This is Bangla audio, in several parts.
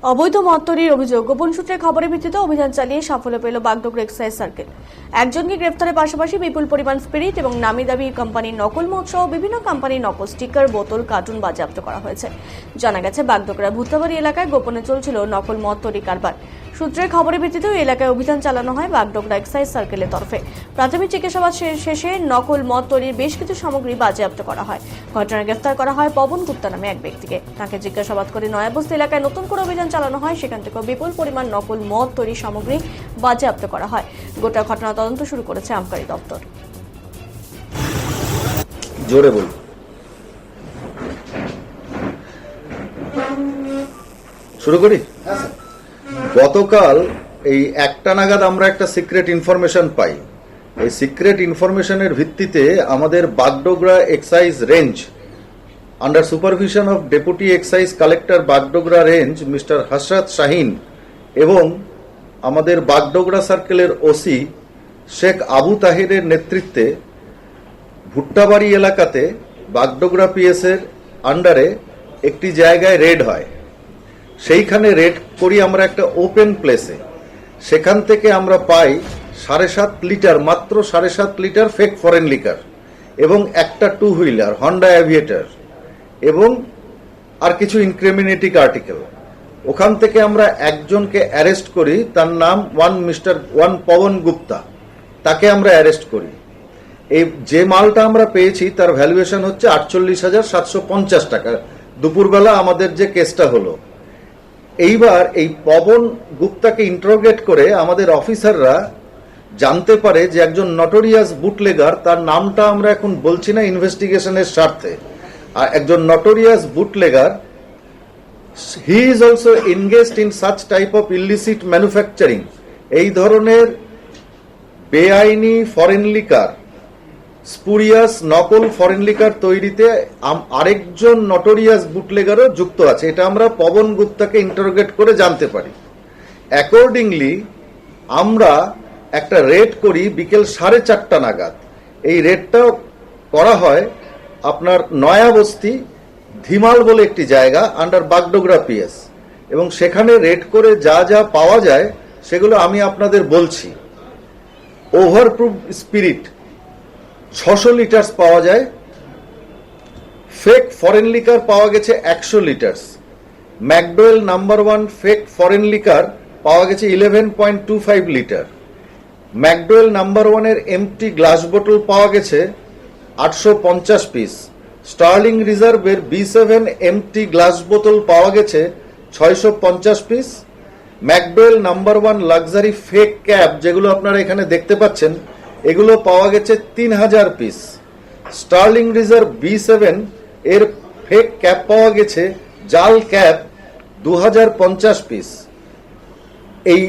অবৈধ মদ তৈরির অভিযোগ, গোপন সূত্রে খবরের ভিত্তিতে অভিযান চালিয়ে সাফল্য পেল বাগডোগরা এক্সাইজ সার্কেল। একজনকে গ্রেফতারের পাশাপাশি বিপুল পরিমাণ স্পিরিট এবং নামি দামি কোম্পানির নকল মদ সহ বিভিন্ন কোম্পানির নকল স্টিকার, বোতল, কার্টুন বাজেয়াপ্ত করা হয়েছে। জানা গেছে, বাগডোগরা ভুত্তাবাড়ি এলাকায় গোপনে চলছিল নকল মদ তৈরি কারবার। সূত্রের খবরের ভিত্তিতে ওই এলাকায় অভিযান চালানো হয় বাগডোগরা এক্সাইজ সার্কেলের তরফে। প্রাথমিক জিজ্ঞাসাবাদ শেষে নকল মদ তৈরির বেশ কিছু সামগ্রী বাজেয়াপ্ত করা হয়। ঘটনায় গ্রেফতার করা হয় পবন গুপ্তা নামে এক ব্যক্তিকে। তাকে জিজ্ঞাসাবাদ করে নয়াবস্তি এলাকায় নতুন করে অভিযান চালানো হয়। সেখান থেকে বিপুল পরিমাণ নকল মদ তৈরির সামগ্রী বাজেয়াপ্ত করা হয়। গোটা ঘটনা তদন্ত শুরু করেছে আবকারী দপ্তর। জোরে বল। শুরু করি। গতকাল এই 1টা নাগাদ আমরা একটা সিক্রেট ইনফরমেশন পাই। এই সিক্রেট ইনফরমেশনের ভিত্তিতে আমাদের Bagdogra excise range under supervision of deputy excise collector Bagdogra range mister Hasrat Shahin এবং আমাদের বাগডোগরা সার্কেলের ওসি শেখ আবু তাহিরের নেতৃত্বে ভুট্টাবাড়ি এলাকাতে বাগডোগরা পিএস এর আন্ডারে একটি জায়গায় রেড হয়। সেইখানে রেড করি আমরা একটা ওপেন প্লেসে। সেখান থেকে আমরা পাই 7.5 লিটার, মাত্র 7.5 লিটার ফেক ফরেন লিকার এবং একটা 2 হুইলার হন্ডা অ্যাভিয়েটার এবং আর কিছু ইনক্রিমিনেটিং আর্টিকেল। ওখান থেকে আমরা একজনকে অ্যারেস্ট করি, তার নাম ওয়ান পবন গুপ্তা। তাকে আমরা অ্যারেস্ট করি। এই যে মালটা আমরা পেয়েছি তার ভ্যালুয়েশন হচ্ছে 48,750 টাকা। দুপুরবেলা আমাদের যে কেসটা হলো, এইবার এই পবন গুপ্তাকে ইন্টারোগেট করে আমাদের অফিসাররা জানতে পারে যে একজন নটোরিয়াস বুটলেগার, তার নামটা আমরা এখন বলছি না ইনভেস্টিগেশনের স্বার্থে, আর একজন notorious bootlegger, he is also engaged in such type of illicit manufacturing. এই ধরনের বেআইনি ফরেন লিকার, স্পুরিয়াস নকল ফরেন লিকার তৈরিতে আরেকজন নটোরিয়াস বুটলেগারও যুক্ত আছে। এটা আমরা পবন গুপ্তাকে ইন্টারোগেট করে জানতে পারি। অ্যাকর্ডিংলি আমরা একটা রেড করি বিকেল 4:30 নাগাদ। এই রেডটা করা হয় আপনার নয়াবস্তি ধিমাল বলে একটি জায়গা আন্ডার বাগডোগরা পিএস, এবং সেখানে রেড করে যা যা পাওয়া যায় সেগুলো আমি আপনাদের বলছি। ওভারপ্রুফ স্পিরিট 600 লিটার পাওয়া যায়। ফেক ফরেন লিকার পাওয়া গেছে 100 litre. McDowell number 1 fake foreign liquor পাওয়া গেছে 11.25 লিটার। ম্যাকডোয়েল নাম্বার 1 এর এমটি গ্লাস বোতল পাওয়া গেছে 850 পিস। স্টার্লিং রিজার্ভের B7 এমটি গ্লাস বোতল পাওয়া গেছে 650 piece. McDowell number 1 luxury fake cap, যেগুলো আপনারা এখানে দেখতে পাচ্ছেন, এগুলো পাওয়া গেছে 3000 পিস। স্টার্লিং রিজার্ভ B7 এর ফেক ক্যাপ পাওয়া গেছে, জাল ক্যাপ 2050 পিস। এই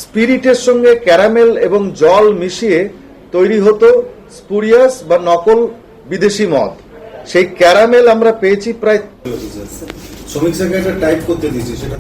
স্পিরিটের সঙ্গে ক্যারামেল এবং জল মিশিয়ে তৈরি হতো স্পুরিয়াস বা নকল বিদেশি মদ। সেই ক্যারামেল আমরা পেয়েছি প্রায়। শ্রমিক স্যারকে একটা টাইপ করতে দিয়েছি সেটা